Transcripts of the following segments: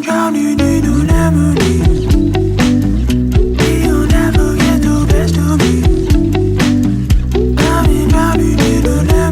drowning in your memories. You'll never get the best of me. I'm drowning in your memories.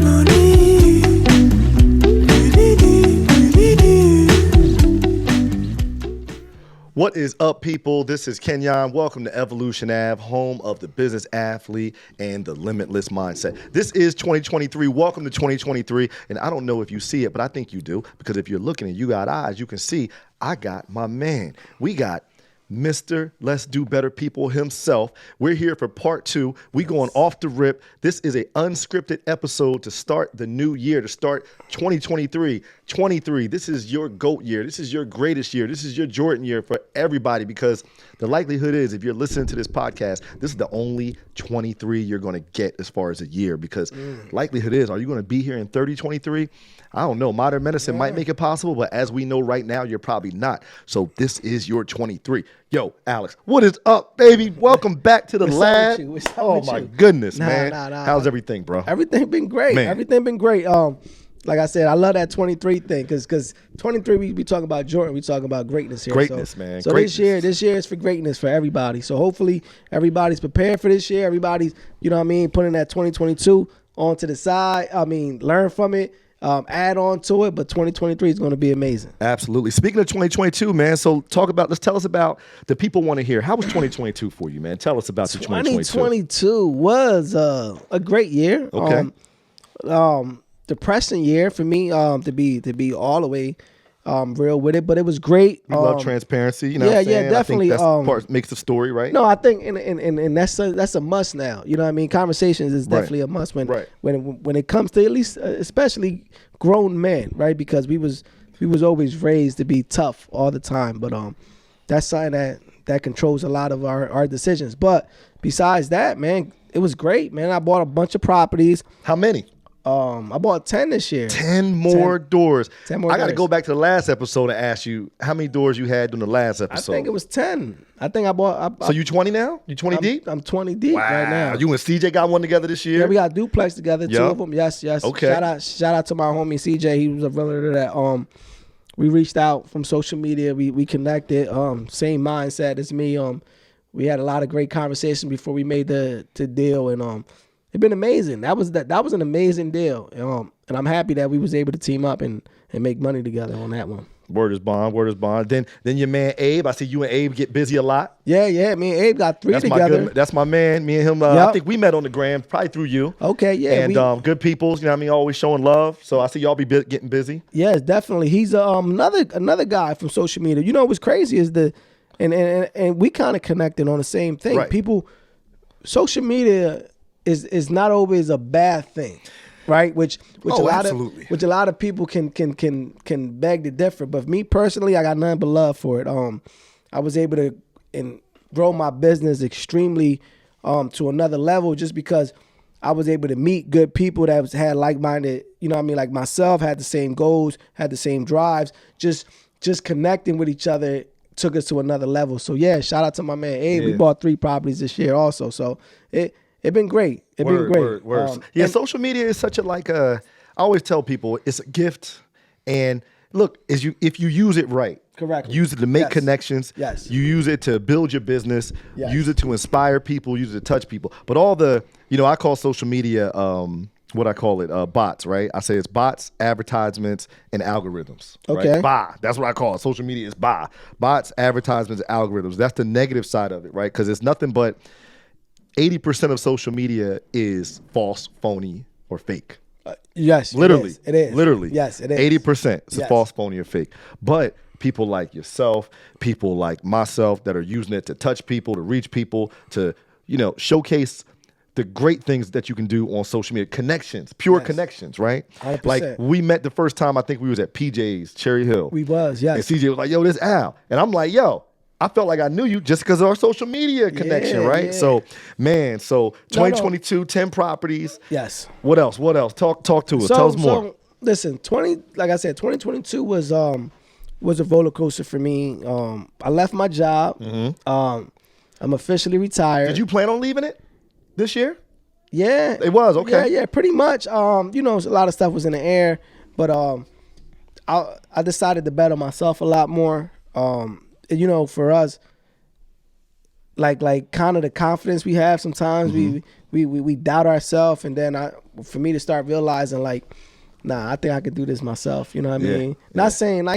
What is up, people? This is Kenyon. Welcome to Evolution Ave, home of the business athlete and the limitless mindset. This is 2023. Welcome to 2023. And I don't know if you see it, but I think you do, because if you're looking and you got eyes, you can see I got my man. We got Mr. Let's Do Better People himself. We're here for part 2. We going off the rip. This is an unscripted episode to start the new year, to start 2023. 23. This is your GOAT year. This is your greatest year. This is your Jordan year for everybody, because the likelihood is, if you're listening to this podcast, this is the only 23 you're going to get as far as a year, because likelihood is, are you going to be here in 3023? I don't know. Modern medicine might make it possible, but as we know right now, you're probably not. So this is your 23. Yo, Alex, what is up, baby? Welcome back to the lab. Oh my goodness, man. How's everything, bro? Everything been great. Man. Everything been great. Like I said, I love that 23 thing, because 23 we talking about Jordan, we talking about greatness here. Greatness, man. So Greatness. this year is for greatness for everybody. So hopefully everybody's prepared for this year. Everybody's, you know what I mean, putting that 2022 onto the side. I mean, learn from it. Add on to it, but 2023 is going to be amazing. Absolutely. Speaking of 2022, man, so let's tell us about, the people want to hear, how was 2022 for you, man? Tell us about the 2022. 2022 was a great year. Okay. Depressing year for me, to be all the way real with it, but it was great. You love transparency, you know what I'm saying? Definitely. I think that's part makes the story, right? No, I think and that's a must now. You know what I mean? Conversations is definitely a must when it comes to, at least especially grown men, right? Because we was always raised to be tough all the time, but that's something that controls a lot of our decisions. But besides that, man, it was great, man. I bought a bunch of properties. How many? I bought 10 this year. 10 more doors. 10 more I got to doors. go back to the last episode and ask you how many doors you had during the last episode. I think it was 10. I think I bought. So you 20 now? You 20 deep? I'm 20 deep right now. You and CJ got one together this year? Yeah, we got a duplex together, two of them. Yes. Okay. Shout out to my homie CJ. He was a realtor that we reached out from social media. We connected. Same mindset as me. We had a lot of great conversations before we made the deal, and it's been amazing. That was an amazing deal. And I'm happy that we was able to team up and make money together on that one. Word is bond. Then your man Abe. I see you and Abe get busy a lot. Yeah. Me and Abe got 3 together. That's my man. Me and him. I think we met on the gram, probably through you. Okay, yeah. And good peoples. You know what I mean? Always showing love. So I see y'all be getting busy. Yes, definitely. He's another guy from social media. You know what's crazy is and we kind of connected on the same thing. Right. People, social media is not always a bad thing, right? Which a lot of people can beg to differ. But for me personally, I got nothing but love for it. I was able to grow my business extremely to another level, just because I was able to meet good people that had like-minded, you know what I mean, like myself, had the same goals, had the same drives. Just connecting with each other took us to another level. So yeah, shout out to my man Abe. Yeah. We bought 3 properties this year also. So It's been great. It's been great. Yeah, social media is such I always tell people it's a gift. And look, if you use it right, correct, use it to make connections. Yes. You use it to build your business. Yes. Use it to inspire people. Use it to touch people. But all the, I call social media, what I call it, bots, right? I say it's bots, advertisements, and algorithms. Okay. Right? Bah. That's what I call it. Social media is bah. Bots, advertisements, and algorithms. That's the negative side of it, right? Because it's nothing but 80% of social media is false, phony, or fake. Yes, literally, it is. Literally, yes, it is. 80% is false, phony, or fake. But people like yourself, people like myself that are using it to touch people, to reach people, to showcase the great things that you can do on social media. Connections, pure connections, right? 100%. Like we met the first time. I think we was at PJ's Cherry Hill. We was, yes. And CJ was like, "Yo, this Al," and I'm like, "Yo." I felt like I knew you just because of our social media connection, right? Yeah. So, man, 2022, 10 properties. Yes. What else? Talk to us. Tell us more. So, listen, like I said, 2022 was a roller coaster for me. I left my job. Mm-hmm. I'm officially retired. Did you plan on leaving it this year? Yeah. It was, okay. Yeah, pretty much. A lot of stuff was in the air, but I decided to bet on myself a lot more. You know, for us, like kind of the confidence we have sometimes, we doubt ourselves, and then for me to start realizing like, nah, I think I could do this myself. You know what I mean? Not saying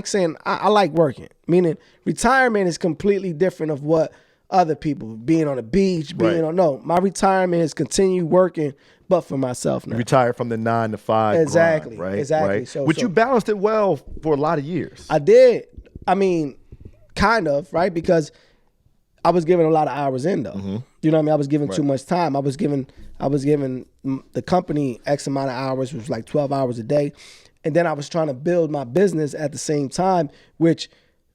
I like working. Meaning retirement is completely different of what other people being on the beach, no. My retirement is continue working, but for myself now. You retire from the 9 to 5. Exactly. Grind, right? Exactly. Right? So you balanced it well for a lot of years. I did. I mean, kind of, right? Because I was giving a lot of hours in though. You know what I mean? I was giving too much time. I was giving the company X amount of hours, which was like 12 hours a day. And then I was trying to build my business at the same time, which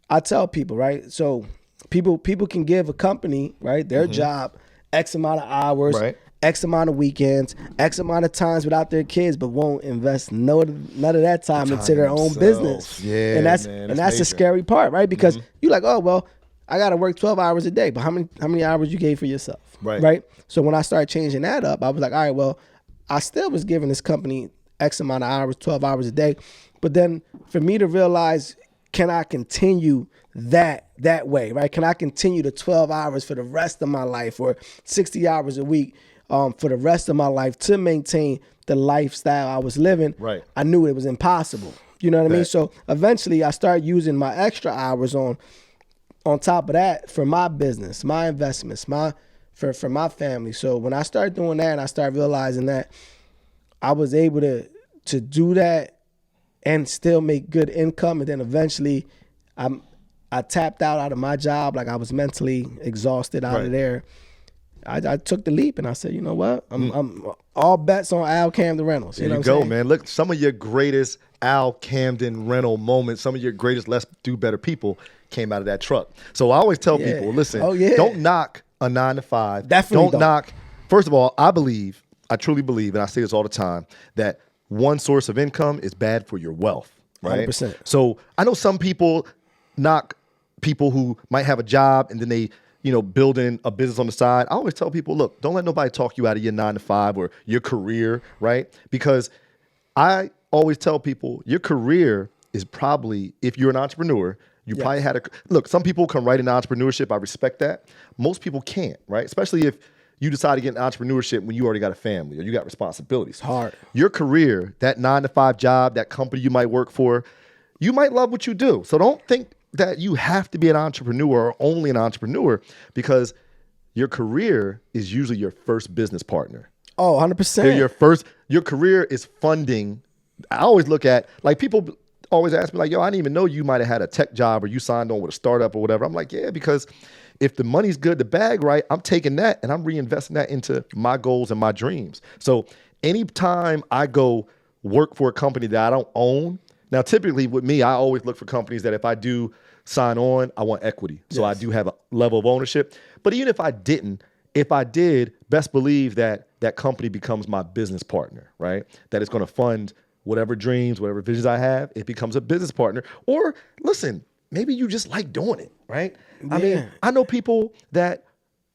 I tell people, right? So people can give a company, right, their job X amount of hours, X amount of weekends, X amount of times without their kids, but won't invest none of that time into their own business. Yeah, and that's the scary part, right? Because you're like, oh well, I got to work 12 hours a day, but how many hours you gave for yourself, right? So when I started changing that up, I was like, all right, well, I still was giving this company X amount of hours, 12 hours a day, but then for me to realize, can I continue that way, right? Can I continue the 12 hours for the rest of my life, or 60 hours a week for the rest of my life to maintain the lifestyle I was living? Right. I knew it was impossible. You know what I mean? So eventually I started using my extra hours on top of that for my business, my investments, for my family. So when I started doing that and I started realizing that I was able to do that and still make good income, and then eventually I tapped out of my job, like I was mentally exhausted out of there. I took the leap and I said, you know what? I'm all bets on Al Camden Reynolds. There you go, man. Look, some of your greatest Al Camden Reynolds moments, some of your greatest Let's Do Better people came out of that truck. So I always tell people, listen, don't knock a 9 to 5. Definitely don't knock. First of all, I truly believe, and I say this all the time, that one source of income is bad for your wealth, right? 100%. So I know some people knock people who might have a job and then they, building a business on the side. I always tell people, look, don't let nobody talk you out of your 9 to 5 or your career, right? Because I always tell people your career is probably, if you're an entrepreneur, you probably had look, some people come right into entrepreneurship. I respect that. Most people can't, right? Especially if you decide to get into entrepreneurship when you already got a family or you got responsibilities. It's hard. Your career, that 9 to 5 job, that company you might work for, you might love what you do. So don't think that you have to be an entrepreneur or only an entrepreneur, because your career is usually your first business partner. Oh, 100%. Your career is funding. I always look at, like, people always ask me, like, yo, I didn't even know you might have had a tech job or you signed on with a startup or whatever. I'm like, yeah, because if the money's good, the bag right, I'm taking that and I'm reinvesting that into my goals and my dreams. So anytime I go work for a company that I don't own, now typically with me, I always look for companies that if I do sign on, I want equity. So I do have a level of ownership. But even if I didn't, if I did, best believe that that company becomes my business partner, right? That it's going to fund whatever dreams, whatever visions I have. It becomes a business partner. Or listen, maybe you just like doing it, right? I mean, I know people that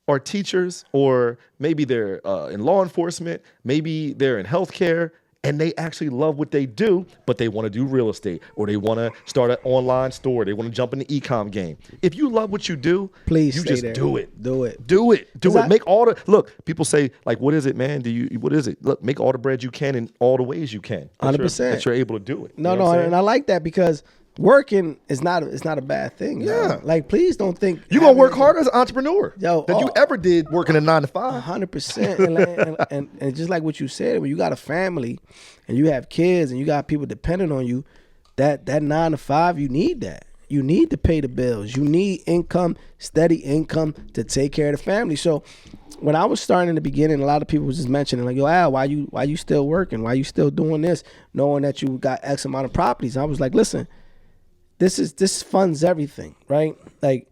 are teachers, or maybe they're in law enforcement, maybe they're in healthcare, and they actually love what they do, but they want to do real estate, or they want to start an online store. They want to jump in the e-com game. If you love what you do, please you stay just there. do it. Do it. Do it. Make all the, look, people say, like, what is it, man? What is it? Look, make all the bread you can in all the ways you can. 100%. That you're able to do it. No, and I like that, because working is not a bad thing. Yeah. Like, please don't think you're going to work harder as an entrepreneur than you ever did working a 9 to 5. 100%. And just like what you said, when you got a family and you have kids and you got people depending on you, that 9 to 5, you need that. You need to pay the bills. You need income, steady income to take care of the family. So when I was starting in the beginning, a lot of people was just mentioning, like, yo, Al, why you still working? Why you still doing this, knowing that you got X amount of properties? I was like, listen, this funds everything, right? Like,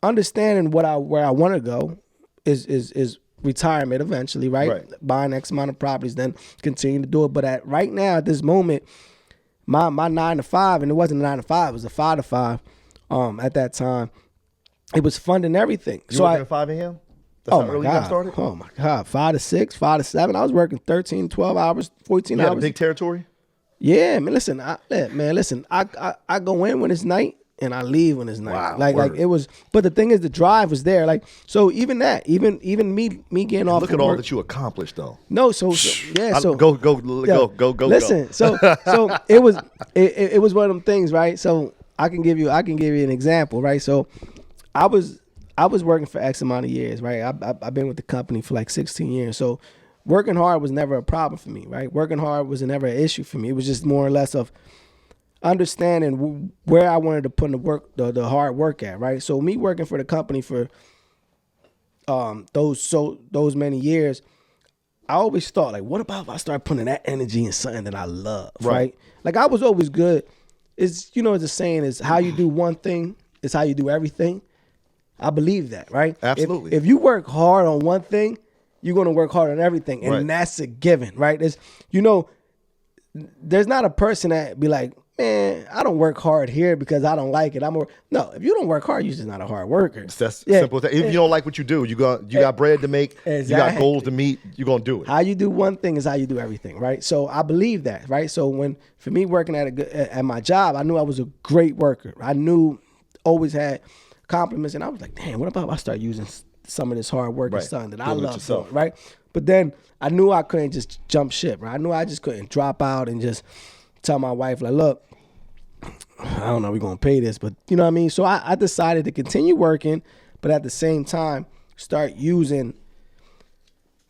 understanding where I want to go is retirement eventually, right? Buying X amount of properties, then continue to do it. But right now, at this moment, my 9 to 5, and it wasn't a 9 to 5, it was a 5 to 5. At that time, it was funding everything. You working at 5 a.m.? That's how early you got started? Oh my God, 5 to 6, 5 to 7. I was working 13, 12 hours, 14 hours. You had a big territory? Yeah, man. Listen, I go in when it's night and I leave when it's nice. Wow, like it was. But the thing is, the drive was there. Like so, even me getting off. Look at all that you accomplished, though. No, so yeah. So go. Listen, so it was one of them things, right? So I can give you an example, right? So I was working for X amount of years, right? I've been with the company for like 16 years, so. Working hard was never a problem for me, right? Working hard was never an issue for me. It was just more or less of understanding where I wanted to put the hard work at, right? So me working for the company for those many years, I always thought like, what about if I start putting that energy in something that I love, right? Like I was always good. It's the saying is how you do one thing is how you do everything. I believe that, right? Absolutely. If you work hard on one thing, you're going to work hard on everything. And that's a given, right? There's not a person that be like, man, I don't work hard here because I don't like it. No, if you don't work hard, you're just not a hard worker. That's simple. If you don't like what you do, you got bread to make, you got goals to meet, you're going to do it. How you do one thing is how you do everything, right? So I believe that, right? So for me working at my job, I knew I was a great worker. I knew always had compliments, and I was like, damn, what about if I start using some of this hard work and stuff that I love doing, right? But then I knew I couldn't just jump ship, right? I knew I just couldn't drop out and just tell my wife, like, look, I don't know, we're going to pay this, but you know what I mean? So I decided to continue working, but at the same time, start using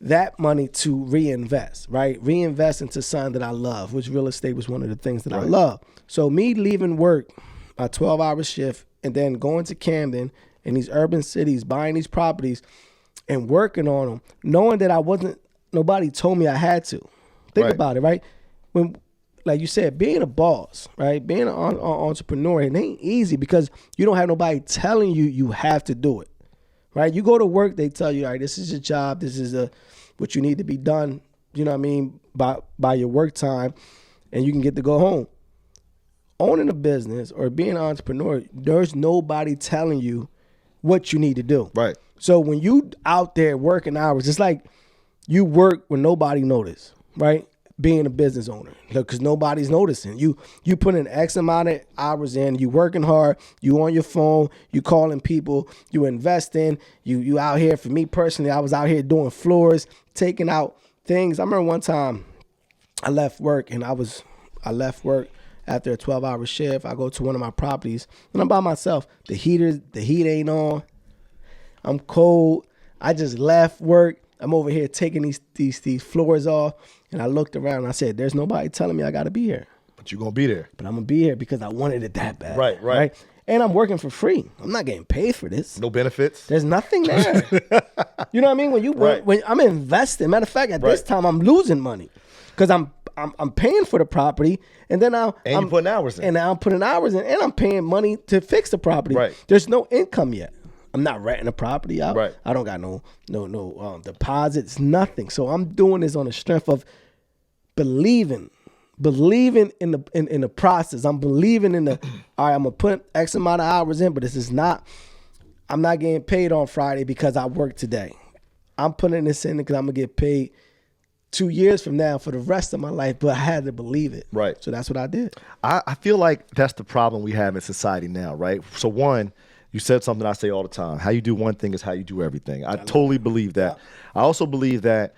that money to reinvest, right? Reinvest into something that I love, which real estate was one of the things that I love. So me leaving work, a 12-hour shift, and then going to Camden in these urban cities, buying these properties and working on them, knowing that nobody told me I had to. Think about it, right? When, like you said, being a boss, right? Being an entrepreneur, it ain't easy because you don't have nobody telling you have to do it, right? You go to work, they tell you, all right, this is your job, this is what you need to be done, you know what I mean, by your work time, and you can get to go home. Owning a business or being an entrepreneur, there's nobody telling you what you need to do. Right. So when you out there working hours, it's like you work when nobody notice, right? Being a business owner, because nobody's noticing. You put in X amount of hours in, you working hard, you on your phone, you calling people, you investing, you out here. For me personally, I was out here doing floors, taking out things. I remember one time I left work after a 12-hour shift. I go to one of my properties and I'm by myself. The heat ain't on. I'm cold. I just left work. I'm over here taking these floors off, and I looked around and I said, there's nobody telling me I got to be here. But you're going to be there. But I'm going to be here because I wanted it that bad. Right. And I'm working for free. I'm not getting paid for this. No benefits. There's nothing there. You know what I mean? When you work, when I'm investing. Matter of fact, at this time, I'm losing money because I'm paying for the property, and then I'm putting hours in. And now I'm putting hours in, and I'm paying money to fix the property. Right. There's no income yet. I'm not renting the property out. Right. I don't got no deposits, nothing. So I'm doing this on the strength of believing in the process. I'm believing in all right, I'm gonna put X amount of hours in, but I'm not getting paid on Friday because I worked today. I'm putting this in because I'm gonna get paid 2 years from now for the rest of my life, but I had to believe it. Right. So that's what I did. I feel like that's the problem we have in society now, right? So one, you said something I say all the time. How you do one thing is how you do everything. I totally believe that. Yeah. I also believe that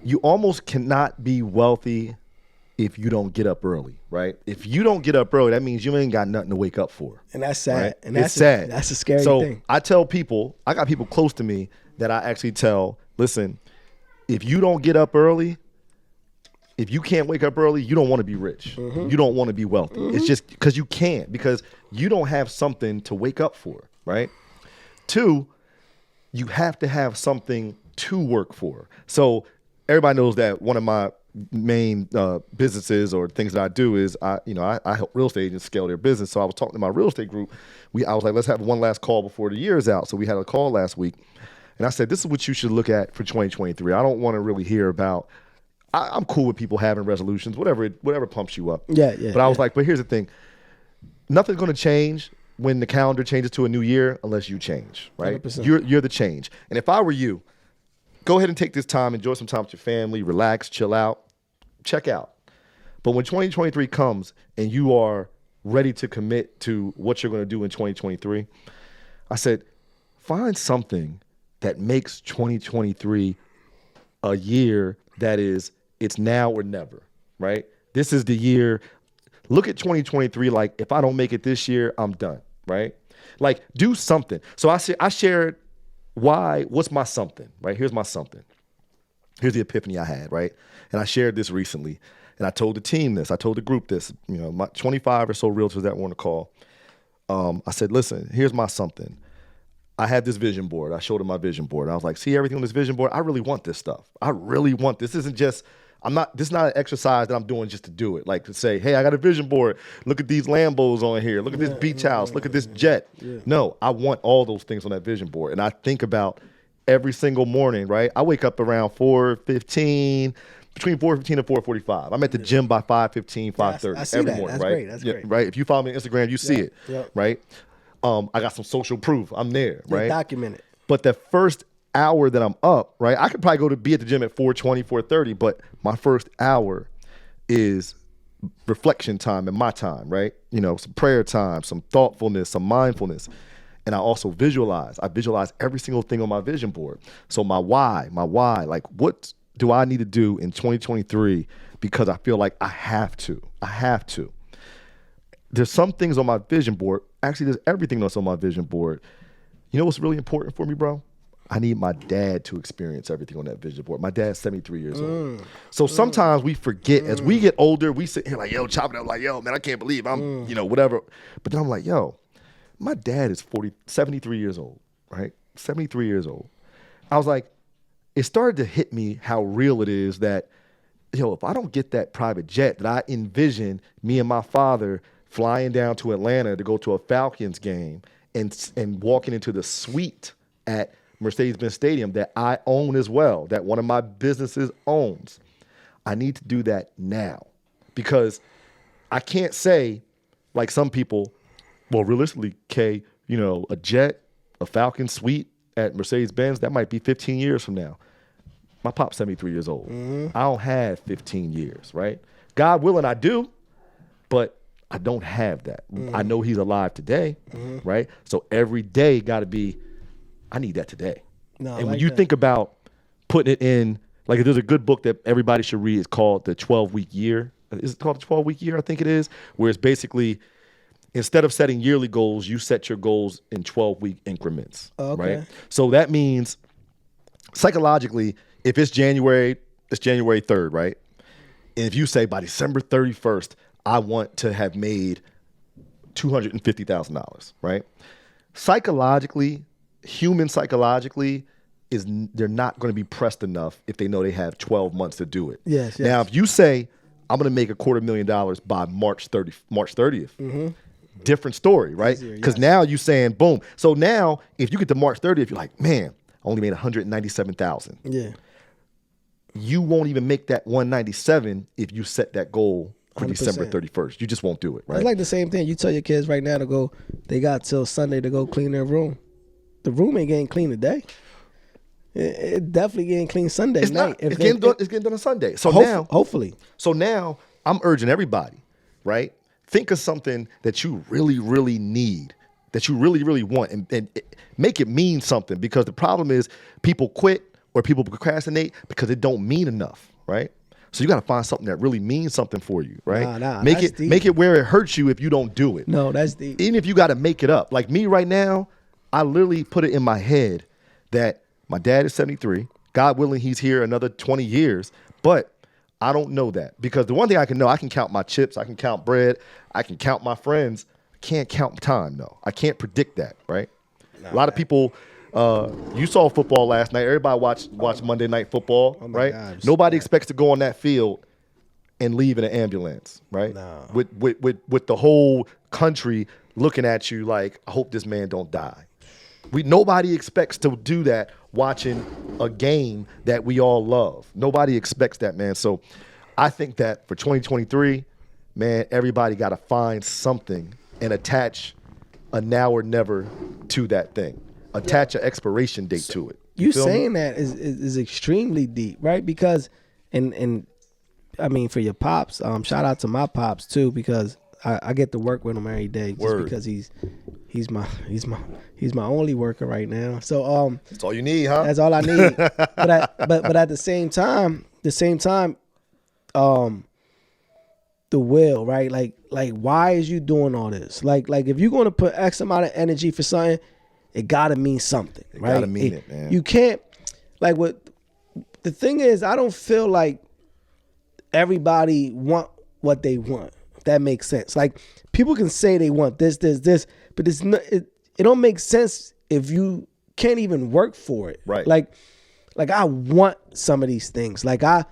you almost cannot be wealthy if you don't get up early, right? If you don't get up early, that means you ain't got nothing to wake up for. And that's sad. Right? And it's sad. That's a scary thing. So I tell people, I got people close to me that I actually tell, listen, if you don't get up early, if you can't wake up early, you don't want to be rich. Mm-hmm. You don't want to be wealthy. Mm-hmm. It's just because you can't, because you don't have something to wake up for, right? 2, you have to have something to work for. So everybody knows that one of my main businesses or things that I do is I help real estate agents scale their business. So I was talking to my real estate group. I was like, let's have one last call before the year is out. So we had a call last week. And I said, this is what you should look at for 2023. I don't want to really hear about, I'm cool with people having resolutions, whatever pumps you up. Yeah. But I was like, but here's the thing. Nothing's going to change when the calendar changes to a new year unless you change, right? 100%. You're the change. And if I were you, go ahead and take this time, enjoy some time with your family, relax, chill out, check out. But when 2023 comes and you are ready to commit to what you're going to do in 2023, I said, find something that makes 2023 a year that is, it's now or never, right? This is the year. Look at 2023 like, if I don't make it this year, I'm done, right? Like, do something. So I shared what's my something, right? Here's my something. Here's the epiphany I had, right? And I shared this recently. And I told the team this. I told the group this. You know, my 25 or so realtors that were on the call. I said, listen, here's my something. I had this vision board. I showed them my vision board. I was like, see everything on this vision board? I really want this stuff. I really want this. This isn't just, this is not an exercise that I'm doing just to do it. Like to say, hey, I got a vision board. Look at these Lambos on here. Look at this beach house. Look at this jet. Yeah. No, I want all those things on that vision board. And I think about every single morning, right? I wake up around 4:15, between 4:15 and 4:45. I'm at the gym by 5:15, 5:30 every morning, That's right? great. That's great. Right. If you follow me on Instagram, you see it, right? I got some social proof. I'm there, right? Documented. But the first hour that I'm up, right? I could probably be at the gym at 4:20, 4:30, but my first hour is reflection time and my time, right? You know, some prayer time, some thoughtfulness, some mindfulness. And I also visualize. I visualize every single thing on my vision board. So my why, like what do I need to do in 2023 because I feel like I have to. There's some things on my vision board. Actually, there's everything that's on my vision board. You know what's really important for me, bro? I need my dad to experience everything on that vision board. My dad's 73 years old. So sometimes we forget, as we get older, we sit here like, yo, chopping up like, yo, man, I can't believe I'm, whatever. But then I'm like, yo, my dad is 73 years old, right? 73 years old. I was like, it started to hit me how real it is that, yo, if I don't get that private jet that I envision me and my father flying down to Atlanta to go to a Falcons game and walking into the suite at Mercedes-Benz Stadium that I own as well, that one of my businesses owns, I need to do that now. Because I can't say, like some people, well, realistically, Kay, a jet, a Falcon suite at Mercedes-Benz, that might be 15 years from now. My pop's 73 years old. I don't have 15 years, right? God willing, I do, but I don't have that. I know he's alive today, right? So every day got to be, I need that today. No, and when you think about putting it in, like there's a good book that everybody should read. It's called The 12-Week Year. Is it called The 12-Week Year? I think it is, where it's basically, instead of setting yearly goals, you set your goals in 12-week increments, right? So that means psychologically, if it's January 3rd, right? And if you say by December 31st, I want to have made $250,000, right? Psychologically, human psychologically, they're not going to be pressed enough if they know they have 12 months to do it. Yes. Now, if you say, I'm going to make $250,000 by March 30th, different story, right? Because now you're saying, boom. So now, if you get to March 30th, you're like, man, I only made $197,000. Yeah. You won't even make that 197 if you set that goal for 100%. December 31st. You just won't do it, right? It's like the same thing. You tell your kids right now to go, they got till Sunday to go clean their room. The room ain't getting clean today. It definitely getting clean Sunday night. It's getting done on Sunday. So hopefully. So now I'm urging everybody, right? Think of something that you really, really need, that you really, really want, and make it mean something. Because the problem is people quit or people procrastinate because it don't mean enough, right? So you got to find something that really means something for you, right? Make it where it hurts you if you don't do it. No, that's deep. Even if you got to make it up. Like me right now, I literally put it in my head that my dad is 73. God willing, he's here another 20 years. But I don't know that. Because the one thing I can know, I can count my chips. I can count bread. I can count my friends. I can't count time, though. I can't predict that, right? A lot of people, you saw football last night. Everybody watched Monday Night Football, right? God, nobody expects to go on that field and leave in an ambulance, right? No. With the whole country looking at you like, I hope this man don't die. Nobody expects to do that watching a game that we all love. Nobody expects that, man. So I think that for 2023, man, everybody got to find something and attach a now or never to that thing. Attach an expiration date to it. You saying that is extremely deep, right? Because, and I mean, for your pops, shout out to my pops too, because I get to work with him every day just because he's my only worker right now. So that's all you need, huh? That's all I need. but at the same time, the will, right? Like why is you doing all this? Like if you're gonna put X amount of energy for something, it gotta mean something, right? It gotta mean it, man. You can't the thing is, I don't feel like everybody want what they want. If that makes sense. Like people can say they want this, but it's not. It don't make sense if you can't even work for it. Right. Like I want some of these things. Like I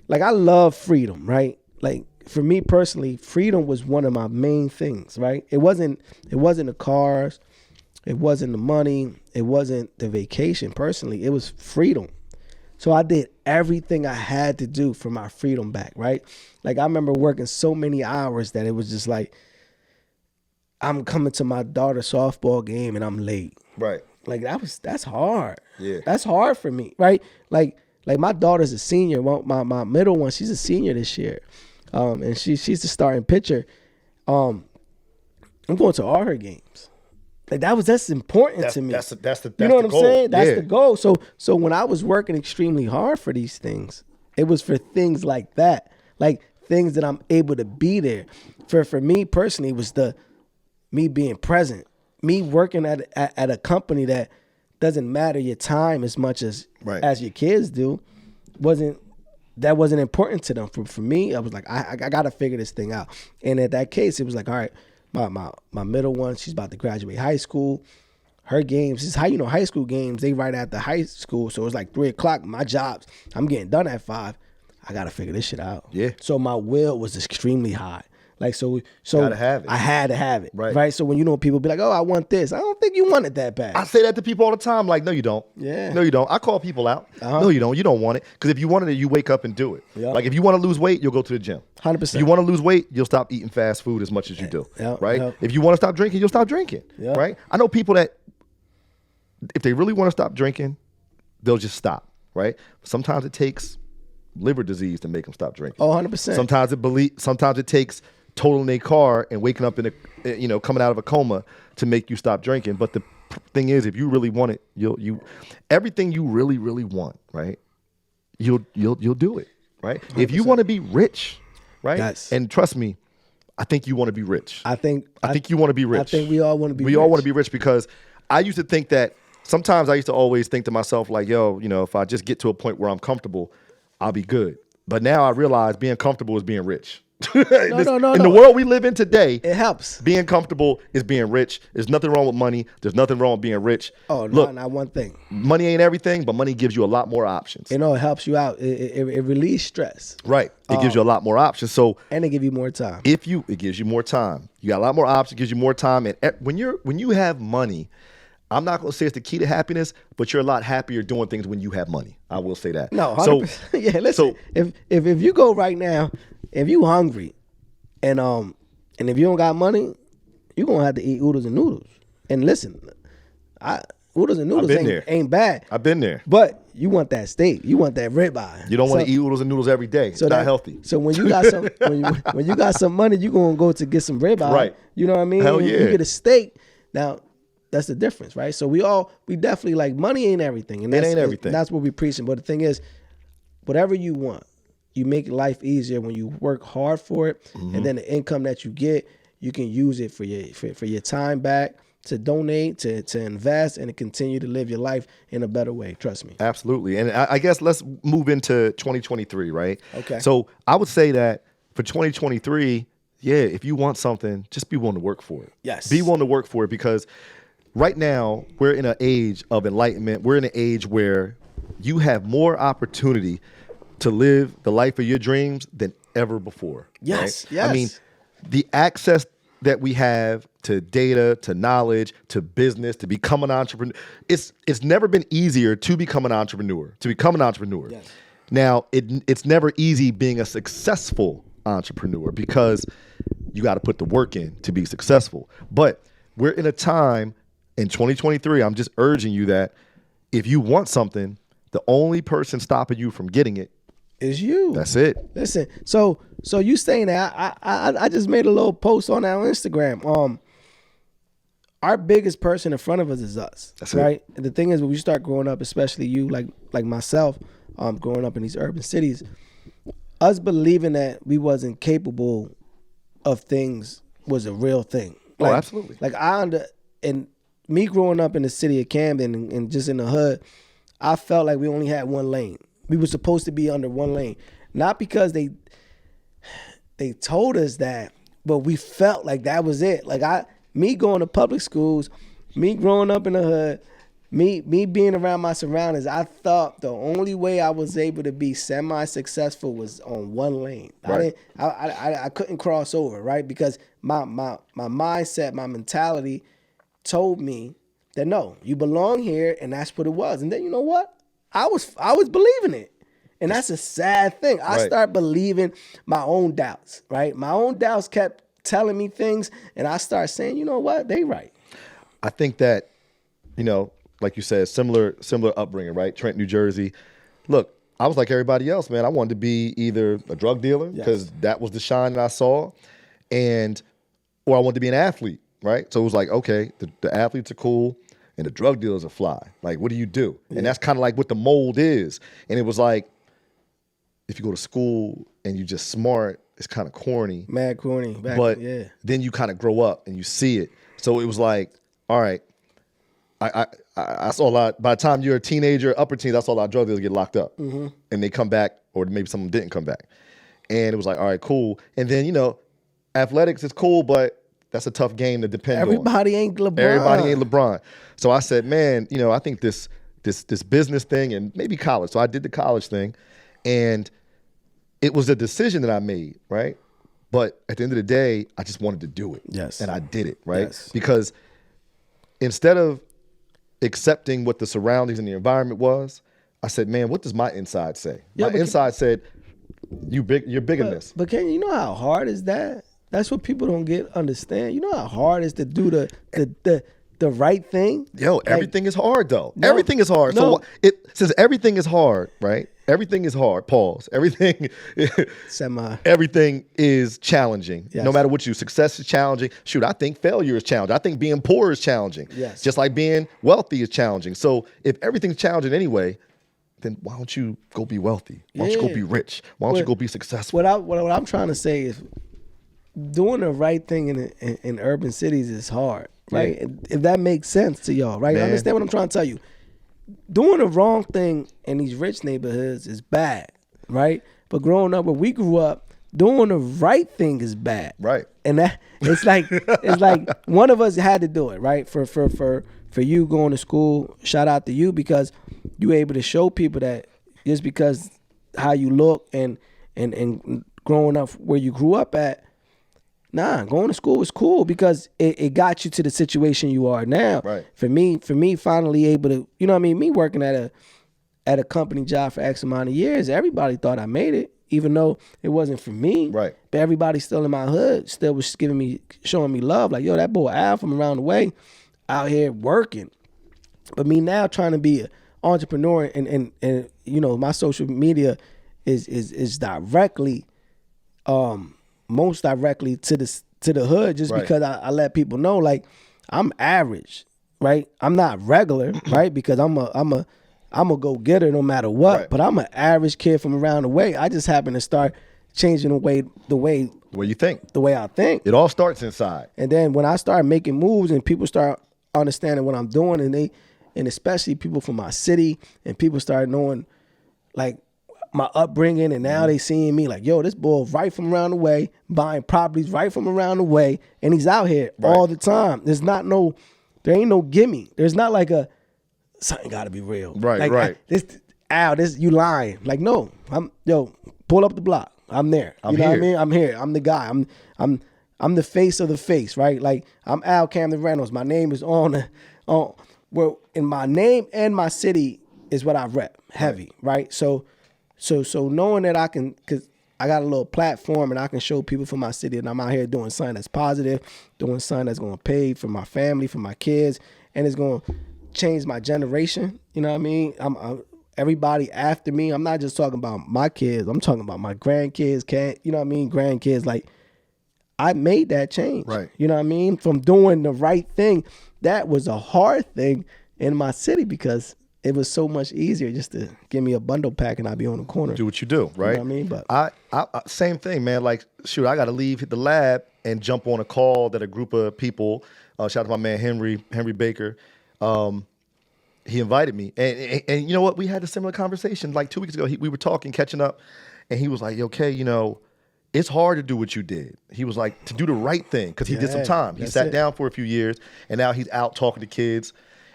love freedom. Right. Like for me personally, freedom was one of my main things. Right. It wasn't the cars. It wasn't the money. It wasn't the vacation. Personally, it was freedom. So I did everything I had to do for my freedom back, right? Like I remember working so many hours that it was just like, I'm coming to my daughter's softball game and I'm late. Right. Like that's hard. Yeah. That's hard for me, right? Like my daughter's a senior. My middle one, she's a senior this year. And she's the starting pitcher. I'm going to all her games. Like that's important to me. That's the you know what I'm goal. saying? That's the goal. So when I was working extremely hard for these things, it was for things like that, like things that I'm able to be there. For me personally, it was me being present, me working at a company that doesn't matter your time as much as your kids do. Wasn't important to them. For me, I was like, I got to figure this thing out. And at that case, it was like, all right. My middle one, she's about to graduate high school. Her games, this is how high school games, they right after high school. So it's like 3:00. My jobs, I'm getting done at 5. I got to figure this shit out. Yeah. So my will was extremely high. Like, so gotta have it. I had to have it. Right. So when people be like, oh, I want this. I don't think you want it that bad. I say that to people all the time. Like, no, you don't. Yeah. No, you don't. I call people out. No, you don't. You don't want it. Because if you wanted it, you wake up and do it. Yep. Like, if you want to lose weight, you'll go to the gym. 100%. If you want to lose weight, you'll stop eating fast food as much as you do. Yep. Right? Yep. If you want to stop drinking, you'll stop drinking. Yep. Right? I know people that, if they really want to stop drinking, they'll just stop. Right? Sometimes it takes liver disease to make them stop drinking. Oh, 100%. Sometimes it takes totaling a car and waking up coming out of a coma to make you stop drinking. But the thing is, if you really want it, you everything you really, really want, right? You'll do it, right? 100%. If you want to be rich, right? Yes. And trust me, I think you want to be rich. I think you want to be rich. I think we all want to be rich. We all want to be rich because I used to think that sometimes I used to always think to myself like, yo, if I just get to a point where I'm comfortable, I'll be good. But now I realize being comfortable is being rich. No. In the world we live in today, it helps. Being comfortable is being rich. There's nothing wrong with money. There's nothing wrong with being rich. Oh, look, not one thing. Money ain't everything, but money gives you a lot more options. It helps you out. It relieves stress. Right. It gives you a lot more options. So and it gives you more time. It gives you more time. You got a lot more options. It gives you more time. And when you have money, I'm not going to say it's the key to happiness, but you're a lot happier doing things when you have money. I will say that. No, 100%. So, yeah, listen. So, if you go right now, if you hungry, and if you don't got money, you're going to have to eat oodles and noodles. And listen, oodles and noodles ain't bad. I've been there. But you want that steak. You want that ribeye. You don't want to eat oodles and noodles every day. It's not healthy. So when you got some when you got some money, you're going to go to get some ribeye. Right. You know what I mean? Hell yeah. You get a steak. Now, that's the difference, right? So we definitely like money ain't everything. And it ain't everything. That's what we're preaching. But the thing is, whatever you want, you make life easier when you work hard for it, and then the income that you get, you can use it for your time back, to donate, to invest, and to continue to live your life in a better way. Trust me. Absolutely. And I guess let's move into 2023, right? Okay. So I would say that for 2023, if you want something, just be willing to work for it. Yes. Be willing to work for it because right now we're in an age of enlightenment. We're in an age where you have more opportunity to live the life of your dreams than ever before. Yes, right? yes. I mean, the access that we have to data, to knowledge, to business, to become an entrepreneur, it's never been easier to become an entrepreneur. Yes. Now, it's never easy being a successful entrepreneur because you got to put the work in to be successful. But we're in a time in 2023, I'm just urging you that if you want something, the only person stopping you from getting it is you. That's it. Listen, so So you saying that I just made a little post on our Instagram. Our biggest person in front of us is us. That's right. And the thing is, when we start growing up, especially you, like myself, growing up in these urban cities, us believing that we wasn't capable of things was a real thing. Like, absolutely. Like and me growing up in the city of Camden and just in the hood, I felt like we only had one lane. We were supposed to be under one lane, not because they told us that, but we felt like that was it. Like me going to public schools, me growing up in the hood, me being around my surroundings, I thought the only way I was able to be semi-successful was on one lane. Right. I couldn't cross over, right? Because my mindset, my mentality told me that no, you belong here, and that's what it was. And then you know what? I was believing it. And that's a sad thing. I started believing my own doubts, right? My own doubts kept telling me things, and I started saying, you know what? They right. I think that, like you said, similar upbringing, right? Trent, New Jersey. Look, I was like everybody else, man. I wanted to be either a drug dealer because that was the shine that I saw, or I wanted to be an athlete, right? So it was like, okay, the athletes are cool and the drug dealers are fly. Like, what do you do? Yeah. And that's kind of like what the mold is. And it was like, if you go to school and you're just smart, it's kind of corny. Mad corny. But then you kind of grow up and you see it. So it was like, all right, I saw a lot. By the time you're a teenager, upper teens, I saw a lot of drug dealers get locked up. Mm-hmm. And they come back, or maybe some of them didn't come back. And it was like, all right, cool. And then, athletics is cool, but that's a tough game to depend on. Everybody ain't LeBron. So I said, man, I think this business thing and maybe college. So I did the college thing. And it was a decision that I made, right? But at the end of the day, I just wanted to do it. Yes. And I did it, right? Yes. Because instead of accepting what the surroundings and the environment was, I said, man, what does my inside say? My inside said, you're bigger than this. But Ken, you know how hard is that? That's what people don't understand. You know how hard it is to do the right thing? Yo, everything is hard though. No, everything is hard. No. So since everything is hard, right? Everything is hard. Pause. Everything is challenging. Yes. No matter what success is challenging. Shoot, I think failure is challenging. I think being poor is challenging. Yes. Just like being wealthy is challenging. So if everything's challenging anyway, then why don't you go be wealthy? Why don't you go be rich? Why don't you go be successful? What I'm trying to say is doing the right thing in urban cities is hard, right? Yeah. If that makes sense to y'all, right? Man. Understand what I'm trying to tell you. Doing the wrong thing in these rich neighborhoods is bad, right? But growing up where we grew up, doing the right thing is bad, right? And that it's like one of us had to do it, right? For you going to school, shout out to you because you able to show people that just because how you look and growing up where you grew up at. Nah, going to school was cool because it got you to the situation you are now. Right. For me, finally able to, me working at a company job for X amount of years, everybody thought I made it, even though it wasn't for me. Right. But everybody still in my hood still was showing me love. Like, yo, that boy Al from around the way out here working. But me now trying to be an entrepreneur and my social media is directly most directly to the hood just because I let people know like I'm average, right? I'm not regular, right? Because I'm a go-getter no matter what, right. But I'm an average kid from around the way. I just happen to start changing the way you think. The way I think. It all starts inside. And then when I start making moves and people start understanding what I'm doing and especially people from my city and people start knowing like my upbringing, and now they seeing me like, yo, this boy right from around the way, buying properties right from around the way, and he's out here all the time. There ain't no gimme. There's not like something gotta be real. Right, like, right. This you lying. Like, no, pull up the block. I'm there. You know what I mean? I'm here. I'm the guy. I'm the face of the face, right? Like I'm Al Camden Reynolds. My name is on in my name and my city is what I rep heavy, right? So knowing that I can, because I got a little platform and I can show people from my city that I'm out here doing something that's positive, doing something that's going to pay for my family, for my kids, and it's going to change my generation. You know what I mean? everybody after me. I'm not just talking about my kids. I'm talking about my grandkids, grandkids. Like, I made that change. Right. You know what I mean? From doing the right thing. That was a hard thing in my city because it was so much easier just to give me a bundle pack and I'd be on the corner. Do what you do, right? You know what I mean? But I same thing, man. Like, shoot, I got to leave, hit the lab, and jump on a call that a group of people. Shout out to my man Henry Baker. He invited me, and you know what? We had a similar conversation like 2 weeks ago. We were talking, catching up, and he was like, "Okay, you know, it's hard to do what you did." He was like, to do the right thing, because he did some time. He sat down for a few years, and now he's out talking to kids.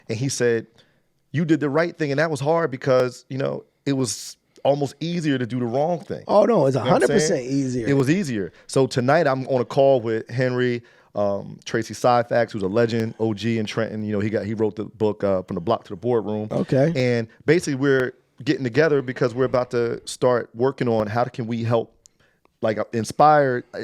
And he said, "You did the right thing, and that was hard because, you know, it was almost easier to do the wrong thing." Oh no, it's 100% easier. It was easier. So tonight I'm on a call with Henry, Tracy Syfax, who's a legend, OG in Trenton. You know, he wrote the book From the Block to the Boardroom. Okay. And basically we're getting together because we're about to start working on how can we help. Like,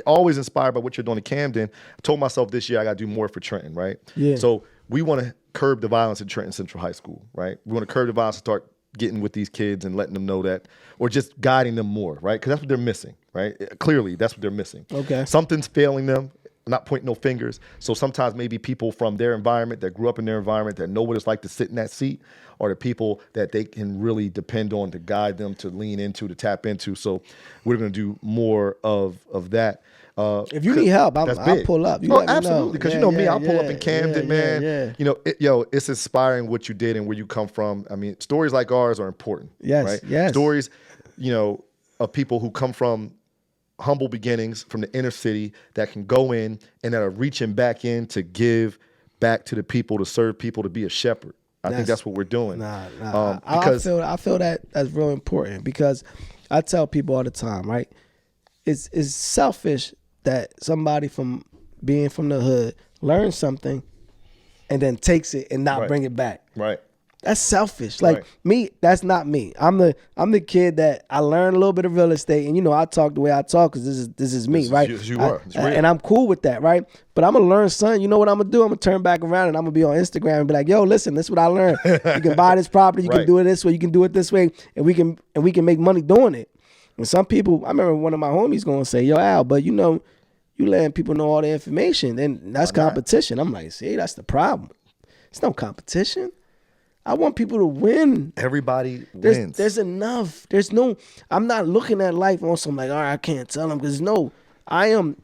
always inspired by what you're doing in Camden. I told myself this year I got to do more for Trenton, right? Yeah. So we want to curb the violence in Trenton Central High School, right? We want to curb the violence and start getting with these kids and letting them know that, or just guiding them more, right? Because that's what they're missing, right? Clearly, that's what they're missing. Okay. Something's failing them. Not pointing no fingers. So sometimes maybe people from their environment, that grew up in their environment, that know what it's like to sit in that seat, are the people that they can really depend on to guide them, to lean into, to tap into. So we're going to do more of that. If you need help, I'll pull up. You absolutely, because you know me, I'll pull up in Camden, man. Yeah. You know, it's inspiring what you did and where you come from. I mean, stories like ours are important. Yes, right? yes. Stories, you know, of people who come from humble beginnings from the inner city that can go in and that are reaching back in to give back to the people, to serve people, to be a shepherd. I think that's what we're doing. Nah. Because I feel that's real important, because I tell people all the time, right? It's selfish that somebody from being from the hood learns something and then takes it and not bring it back. Right. That's selfish. Like me, that's not me. I'm the kid that I learned a little bit of real estate, and you know I talk the way I talk because this is me, right? You are. And I'm cool with that, right? But I'm gonna learn something. You know what I'm gonna do? I'm gonna turn back around and I'm gonna be on Instagram and be like, "Yo, listen, this is what I learned. You can buy this property, you can do it this way, you can do it this way, and we can make money doing it." And some people, I remember one of my homies gonna say, "Yo, Al, but you know, you letting people know all the information, and that's competition." I'm like, "See, that's the problem. It's no competition. I want people to win. Everybody wins. There's enough. I'm not looking at life on some like, all right, I can't tell them, because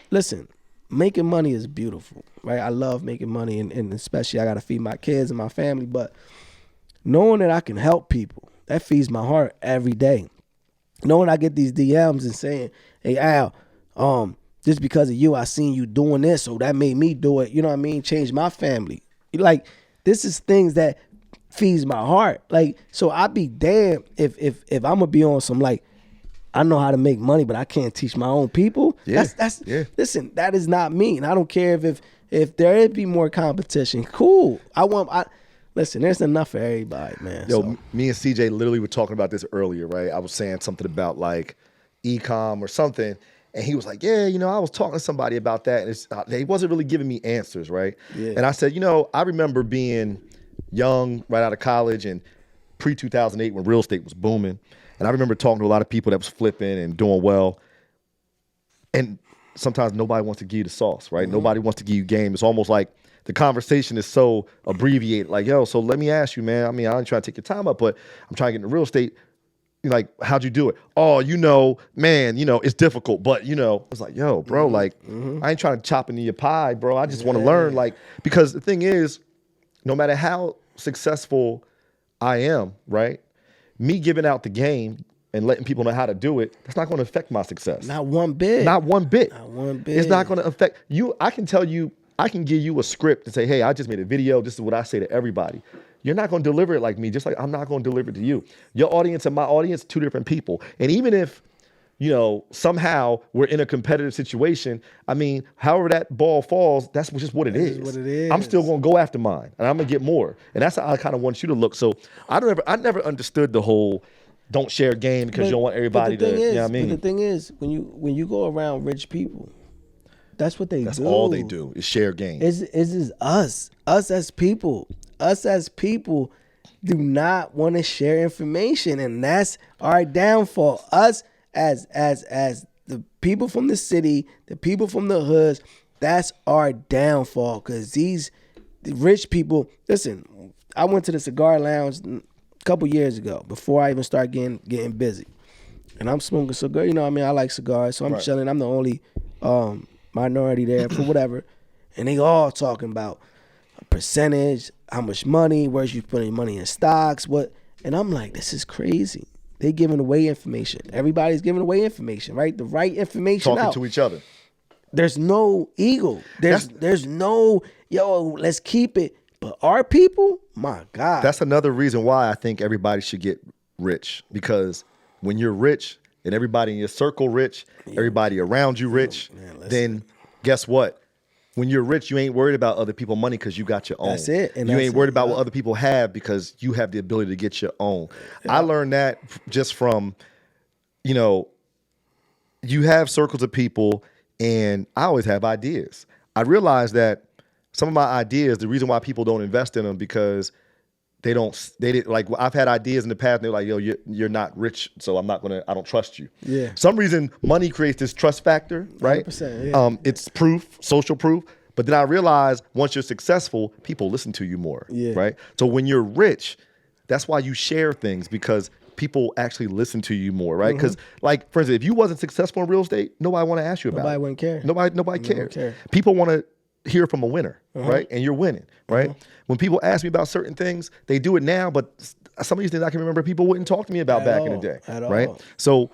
listen, making money is beautiful, right? I love making money, and especially I got to feed my kids and my family, but knowing that I can help people, that feeds my heart every day. Knowing I get these DMs and saying, "Hey, Al, just because of you, I seen you doing this, so that made me do it." You know what I mean? Change my family. Like, this is things that feeds my heart. Like, so I'd be damned if I'm gonna be on some like, I know how to make money, but I can't teach my own people. Listen, that is not me. And I don't care if there be more competition. Cool. Listen, there's enough for everybody, man. Yo, me and CJ literally were talking about this earlier, right? I was saying something about like e-com or something, and he was like, "Yeah, you know, I was talking to somebody about that, and he wasn't really giving me answers, right?" Yeah. And I said, "You know, I remember being young, right out of college, and pre-2008 when real estate was booming. And I remember talking to a lot of people that was flipping and doing well. And sometimes nobody wants to give you the sauce, right? Mm-hmm. Nobody wants to give you game. It's almost like the conversation is so abbreviated. Like, yo, so let me ask you, man. I mean, I ain't trying to take your time up, but I'm trying to get into real estate. Like, how'd you do it? Oh, you know, man, you know, it's difficult, but you know, it's like, yo, bro, like, I ain't trying to chop into your pie, bro. I just want to learn, like, because the thing is, no matter how successful I am, right? Me giving out the game and letting people know how to do it, that's not going to affect my success. Not one bit. Not one bit. Not one bit. It's not going to affect you. I can tell you, I can give you a script and say, "Hey, I just made a video. This is what I say to everybody." You're not going to deliver it like me, just like I'm not going to deliver it to you. Your audience and my audience, two different people. And even if, you know, somehow we're in a competitive situation, I mean, however that ball falls, that's just what it is. What it is. I'm still going to go after mine, and I'm going to get more. And that's how I kind of want you to look. So I never understood the whole don't share game because you don't want everybody to, you know what I mean? But the thing is, when you go around rich people, that's what they do. That's all they do is share game. It's us as people. Us as people, do not want to share information, and that's our downfall. Us as the people from the city, the people from the hoods, that's our downfall. Because the rich people, listen, I went to the cigar lounge a couple years ago before I even started getting busy, and I'm smoking a cigar. You know what I mean? I like cigars, so I'm chilling. I'm the only minority there for whatever, and they all talking about a percentage, how much money, where you putting money in stocks, what, and I'm like, this is crazy. They giving away information. Everybody's giving away information, right? The right information talking to each other. There's no ego. There's no, let's keep it. But our people, my God. That's another reason why I think everybody should get rich. Because when you're rich and everybody in your circle rich, everybody around you rich, then guess what? When you're rich, you ain't worried about other people's money because you got your own. That's it. And you ain't worried about what other people have because you have the ability to get your own. Yeah. I learned that just from, you have circles of people, and I always have ideas. I realized that some of my ideas, the reason why people don't invest in them because they didn't like. I've had ideas in the past, and they're like, "Yo, you're not rich, so I don't trust you." Yeah. Some reason money creates this trust factor, right? 100%, yeah. It's proof, social proof. But then I realized once you're successful, people listen to you more, right? So when you're rich, that's why you share things because people actually listen to you more, right? Because, like, for instance, if you wasn't successful in real estate, nobody want to ask you about it. Nobody wouldn't care. Nobody cares. People want to hear from a winner, right? And you're winning, right? When people ask me about certain things, they do it now, but some of these things I can remember people wouldn't talk to me about back in the day, right? So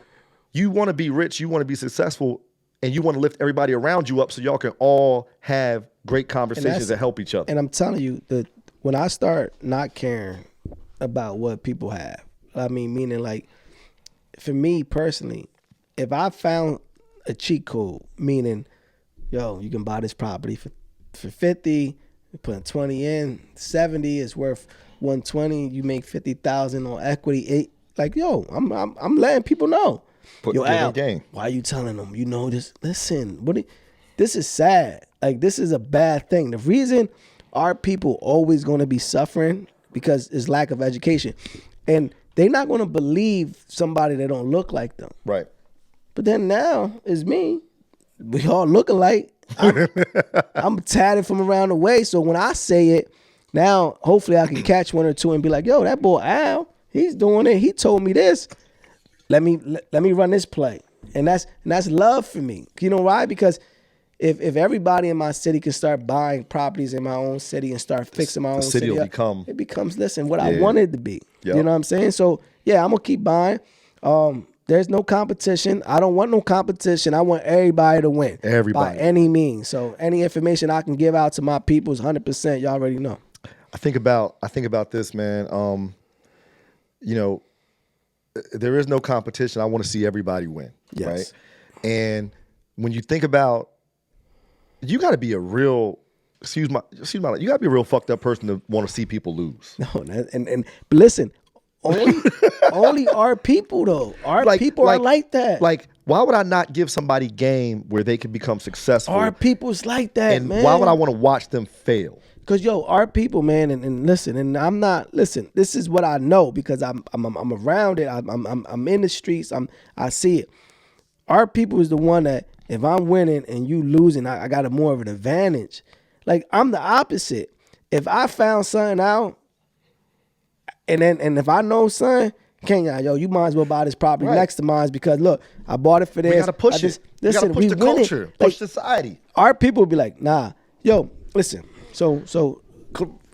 you want to be rich, you want to be successful, and you want to lift everybody around you up so y'all can all have great conversations that help each other. And I'm telling you, that when I start not caring about what people have, I mean, meaning like, for me personally, if I found a cheat code, meaning, you can buy this property for 50, you put 20 in, 70 is worth 120, you make 50,000 on equity. I'm letting people know. Al, game. Why are you telling them? This. Listen, this is sad. Like, this is a bad thing. The reason our people always going to be suffering because it's lack of education, and they're not going to believe somebody that don't look like them. Right. But then now it's me. We all look alike. I'm tatted from around the way, so when I say it, now hopefully I can catch one or two and be like, "Yo, that boy Al, he's doing it. He told me this. Let me run this play." And that's love for me. You know why? Because if everybody in my city can start buying properties in my own city and start fixing my own city, it becomes what I wanted to be. Yep. You know what I'm saying? So yeah, I'm gonna keep buying. There's no competition. I don't want no competition. I want everybody to win. Everybody. By any means. So any information I can give out to my people is 100%. Y'all already know. I think about this, man. There is no competition. I want to see everybody win. Yes. Right? And when you think about, you got to be a real, you got to be a real fucked up person to want to see people lose. No, but listen, only our people though. Our people are like that. Like, why would I not give somebody game where they can become successful? Our people's like that, and man. Why would I want to watch them fail? Because our people, man, and listen, and I'm not listen. This is what I know because I'm around it. I'm in the streets. I see it. Our people is the one that if I'm winning and you losing, I got more of an advantage. Like, I'm the opposite. If I found something out, and if I know, son, Kenya, you might as well buy this property next to mine because look, I bought it for this. We gotta push it. Listen, we gotta push the culture, push society. Our people would be like, nah, listen. So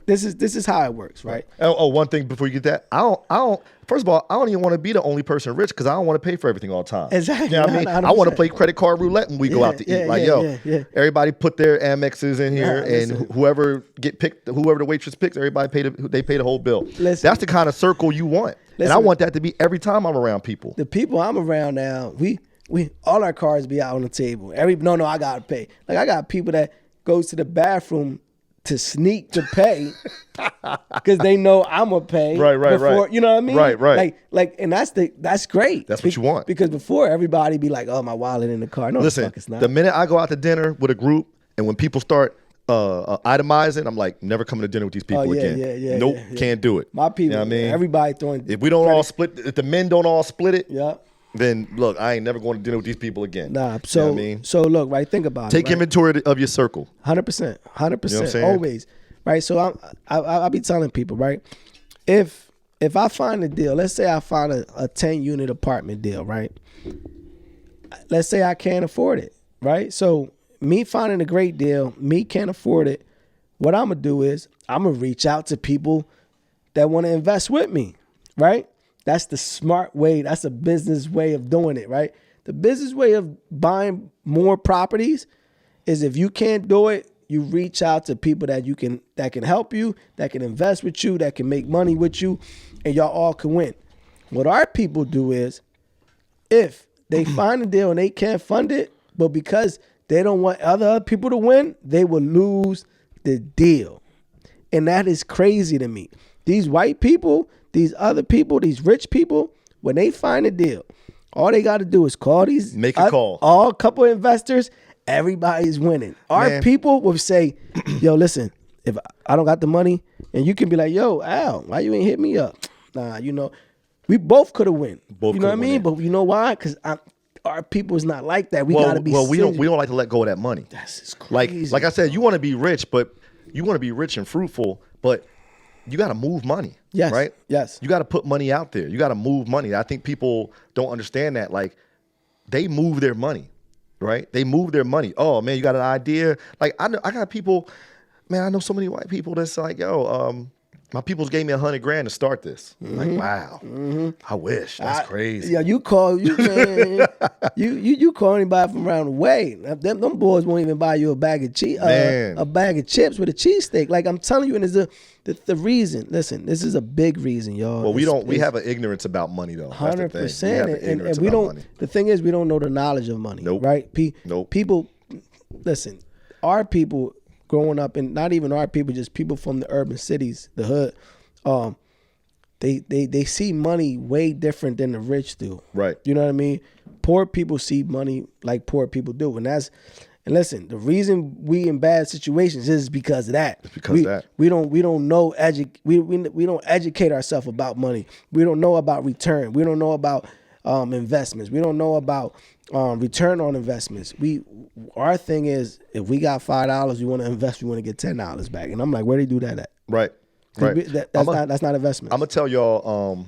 this is how it works, right? Oh, one thing before you get that, I don't. First of all, I don't even want to be the only person rich because I don't want to pay for everything all the time. Exactly. You know what I mean? 100%. I want to play credit card roulette when we go out to eat. Everybody put their Amexes in here, and whoever the waitress picks, everybody pay the whole bill. Listen, that's the kind of circle you want, and I want that to be every time I'm around people. The people I'm around now, we all our cards be out on the table. I gotta pay. Like, I got people that goes to the bathroom to sneak to pay because they know I'm gonna pay. Right. You know what I mean? Right. Like, and that's great. That's what you want. Because before everybody be like, "Oh, my wallet in the car." No, listen, the fuck it's not. The minute I go out to dinner with a group, and when people start itemize it. I'm like, never coming to dinner with these people again. Nope, can't do it. My people, you know what I mean? Everybody throwing. If we don't all split, if the men don't all split it, yeah. Then look, I ain't never going to dinner with these people again. Nah, so you know what I mean? So look, right? Think about Take it. Take inventory of your circle. 100%, 100%, you know always, right? So I be telling people, right? If I find a deal, let's say I find a 10-unit apartment deal, right? Let's say I can't afford it, right? So me finding a great deal, me can't afford it. What I'm gonna do is I'm gonna reach out to people that want to invest with me, right? That's the smart way. That's a business way of doing it, right? The business way of buying more properties is if you can't do it, you reach out to people that can help you, that can invest with you, that can make money with you, and y'all all can win. What our people do is if they find a deal and they can't fund it, but because they don't want other people to win, they will lose the deal. And that is crazy to me. These white people, these other people, these rich people, when they find a deal, all they got to do is call these, make a call. All couple of investors, everybody's winning. Our people will say, yo, listen, if I don't got the money, and you can be like, yo, Al, why you ain't hit me up? Nah, we both could have win. You know what I mean? But you know why? Because our people is not like that. We gotta be. Well, we don't like to let go of that money. That's crazy. Like I said, you want to be rich, but you want to be rich and fruitful, but you got to move money. Yes. Right. Yes. You got to put money out there. You got to move money. I think people don't understand that. Like, they move their money, right? They move their money. Oh man, you got an idea? Like I got people. Man, I know so many white people that's like, yo, my peoples gave me $100,000 to start this. Mm-hmm. Like, wow, I wish. That's crazy. Yeah, you call you call anybody from around the way. Them boys won't even buy you a bag of chips with a cheesesteak. Like I'm telling you, and it's the reason. Listen, this is a big reason, y'all. Well, we have an ignorance about money though. 100%, and we don't. Money. The thing is, we don't know the knowledge of money. Nope. Right? Nope. People, listen, our people. Growing up, and not even our people, just people from the urban cities, the hood, they see money way different than the rich do. Right. You know what I mean? Poor people see money like poor people do, and listen, the reason we in bad situations is because of that. It's because of that. We don't know we don't educate ourselves about money. We don't know about return. We don't know about investments. We don't know about return on investments. Our thing is, if we got $5, we want to invest, we want to get $10 back. And I'm like, where do you do that at? Right. That's not investment. I'm gonna tell y'all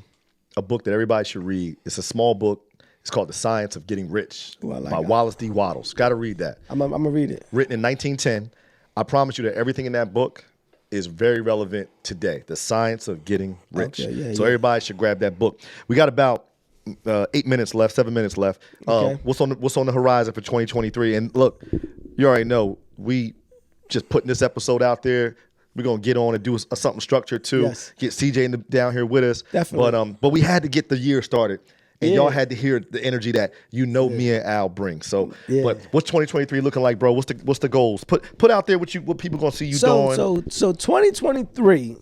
a book that everybody should read. It's a small book. It's called The Science of Getting Rich by Wallace D. Wattles. Got to read that. I'm gonna read it. Written in 1910. I promise you that everything in that book is very relevant today. The Science of Getting Rich. Okay, everybody should grab that book. We got about 7 minutes left. Okay. What's on the horizon for 2023? And look, you already know we just putting this episode out there. We're gonna get on and do something structured too. Yes. Get CJ down here with us. Definitely. But we had to get the year started, and y'all had to hear the energy that me and Al bring. So, but what's 2023 looking like, bro? What's the goals? Put out there what people gonna see you doing. So 2023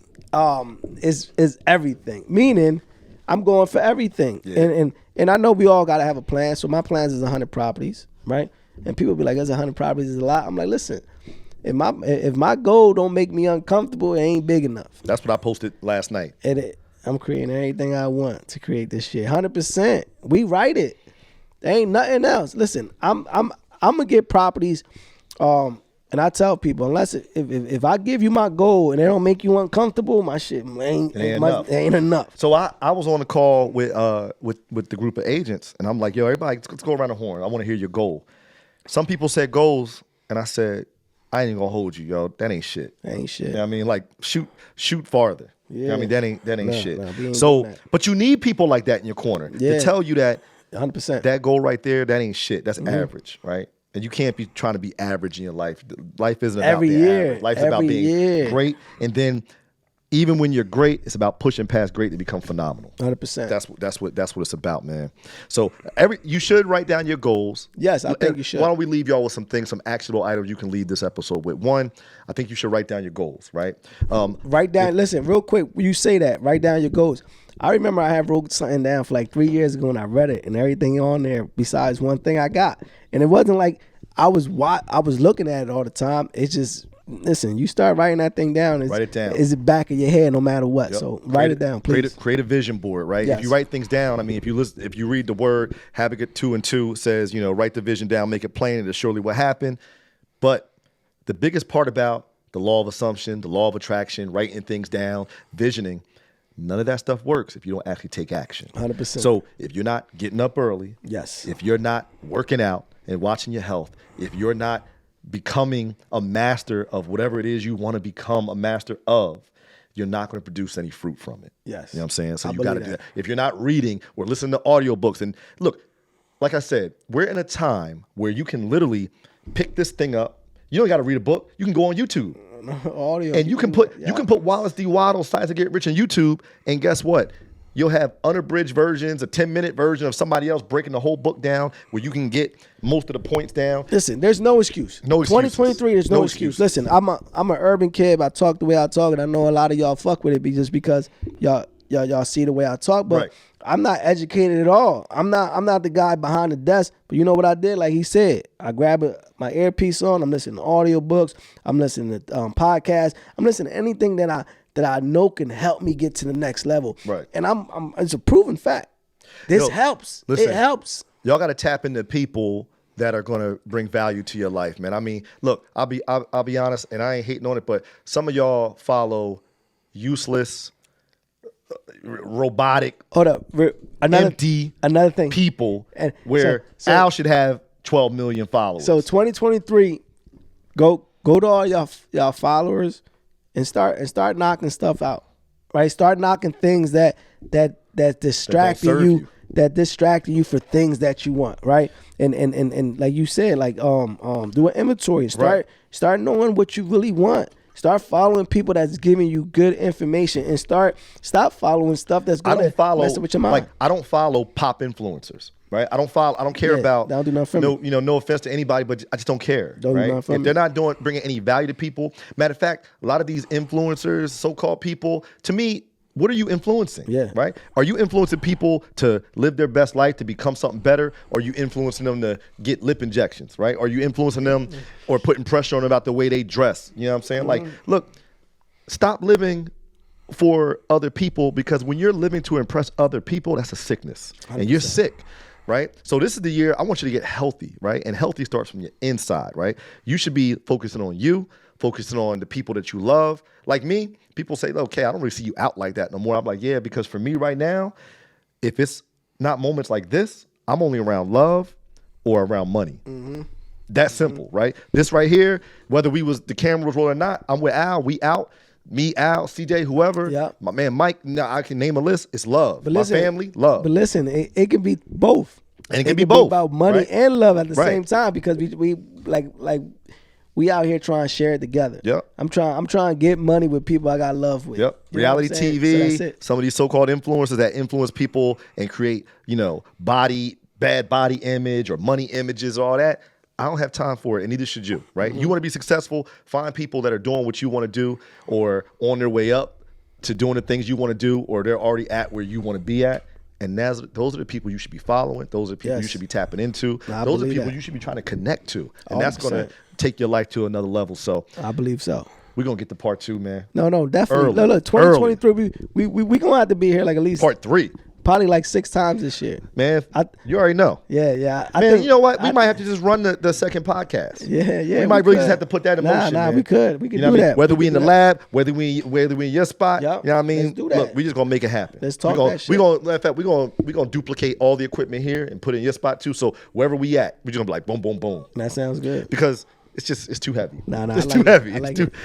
is everything. Meaning, I'm going for everything. Yeah. And I know we all got to have a plan. So my plans is 100 properties, right? And people be like, that's 100 properties is a lot. I'm like, listen, if my goal don't make me uncomfortable, it ain't big enough. That's what I posted last night. I'm creating everything I want to create this shit. 100%. We write it. There ain't nothing else. Listen, I'm gonna get properties. And I tell people, unless if I give you my goal and it don't make you uncomfortable, my shit ain't enough. So I was on a call with the group of agents, and I'm like, yo, everybody, let's go around the horn. I want to hear your goal. Some people said goals, and I said, I ain't gonna hold you, yo. That ain't shit. That ain't shit. You know what I mean? Like shoot farther. Yeah. You know what I mean? That ain't shit. So, but you need people like that in your corner to tell you that 100%. That goal right there, that ain't shit. That's average, right? And you can't be trying to be average in your life. Life isn't about being average. Life is about being great. And then even when you're great, it's about pushing past great to become phenomenal. 100%. That's what it's about, man. So you should write down your goals. Yes, I think you should. Why don't we leave y'all with some actionable items you can leave this episode with? One, I think you should write down your goals, right? Listen, real quick, you say that, write down your goals. I remember I had wrote something down for like 3 years ago and I read it and everything on there besides one thing I got. And it wasn't like I was looking at it all the time. It's just listen, you start writing that thing down. Write it down. It's the back of your head no matter what. Yep. So write it down, please. Create a vision board, right? Yes. If you write things down, I mean, if you read the word Habakkuk 2:2 says, write the vision down, make it plain, and it's surely what happened. But the biggest part about the law of assumption, the law of attraction, writing things down, visioning, none of that stuff works if you don't actually take action. 100%. So if you're not getting up early, yes. If you're not working out and watching your health, if you're not becoming a master of whatever it is you want to become a master of, you're not going to produce any fruit from it. Yes. You know what I'm saying? So I you got to believe do that. that. If you're not reading or listening to audiobooks, and look, like I said, we're in a time where you can literally pick this thing up. You don't got to read a book. You can go on YouTube. Audio. And you can put Wallace D. Waddle's Science to Get Rich on YouTube, and guess what? You'll have unabridged versions, a 10-minute version of somebody else breaking the whole book down where you can get most of the points down. Listen, there's no excuse. No excuses. 2023, there's no excuse. Listen, I'm an urban kid. I talk the way I talk, and I know a lot of y'all fuck with it just because y'all see the way I talk. But right. I'm not educated at all. I'm not the guy behind the desk. But you know what I did? Like he said, I grab my earpiece on. I'm listening to audiobooks. I'm listening to podcasts. I'm listening to anything that I know can help me get to the next level. Right. And it's a proven fact. This helps. Listen, it helps. Y'all got to tap into people that are going to bring value to your life, man. I mean, look, I'll be honest, and I ain't hating on it, but some of y'all follow robotic, empty another thing. people, and where Al should have 12 million followers. So 2023, go to all y'all followers and start knocking stuff out, right? Start knocking things that distracting you, that distracting you for things that you want, right? And like you said, like do an inventory. Start knowing what you really want. Start following people that's giving you good information, and stop following stuff that's going to mess up with your mind. Like I don't follow pop influencers, right? I don't care about. Don't do nothing for me. No offense to anybody, but I just don't care. Don't right? do nothing for if me. they're not bringing any value to people. Matter of fact, a lot of these influencers, so-called people, to me, what are you influencing? Yeah. Right? Are you influencing people to live their best life, to become something better? Or are you influencing them to get lip injections, right? Are you influencing them or putting pressure on them about the way they dress? You know what I'm saying? Like, look, stop living for other people, because when you're living to impress other people, that's a sickness. 100%. And you're sick, right? So this is the year I want you to get healthy, right? And healthy starts from your inside, right? You should be focusing on you, focusing on the people that you love. Like me, people say, okay, I don't really see you out like that no more. I'm like, yeah, because for me right now, if it's not moments like this, I'm only around love or around money. Mm-hmm. That's simple, right? This right here, whether the camera was rolling or not, I'm with Al, we out. Me, Al, CJ, whoever, my man Mike, I can name a list. It's love. But listen, my family, love. But listen, it can be both. And it can be both. About money right? and love at the same time, because we out here trying to share it together. Yep. I'm trying to get money with people I got love with. Yep. Reality TV, some of these so-called influencers that influence people and create, bad body image or money images, all that. I don't have time for it, and neither should you, right? Mm-hmm. You want to be successful, find people that are doing what you want to do or on their way up to doing the things you want to do, or they're already at where you want to be at. And those are the people you should be following. Those are the people you should be tapping into. Those are people you should be trying to connect to. And 100%. That's going to take your life to another level. So I believe so. We're going to get to part 2, man. No, definitely. Look, 2023, we going to have to be here like at least part 3. Probably like 6 times this year. Man, you already know. Yeah. I think, you know what? We might have to just run the second podcast. Yeah. We might really just have to put that in motion. Nah, man. we could do that. Whether we in the lab, whether we in your spot, you know what I mean? Let's do that. Look, we just going to make it happen. Let's talk that shit. In fact, we're going to duplicate all the equipment here and put it in your spot too. So wherever we at, we're just going to be like boom, boom, boom. That sounds good. Because it's too heavy. Nah, it's too heavy. I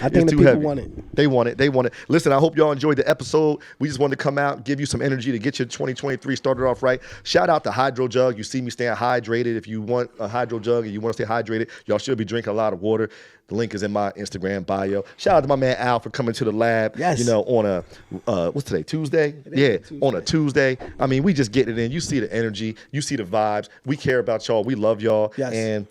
think the people want it. They want it. Listen, I hope y'all enjoyed the episode. We just wanted to come out, give you some energy to get your 2023 started off right. Shout out to HydroJug. You see me staying hydrated. If you want a HydroJug and you want to stay hydrated, y'all should be drinking a lot of water. The link is in my Instagram bio. Shout out to my man Al for coming to the lab. Yes. On a what's today? Tuesday? Tuesday. On a Tuesday. I mean, we just get it in. You see the energy. You see the vibes. We care about y'all. We love y'all. Yes. And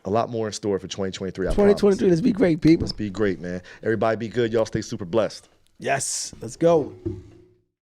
a lot more in store for 2023. 2023, let's be great, people. Let's be great, man. Everybody be good. Y'all stay super blessed. Yes, let's go.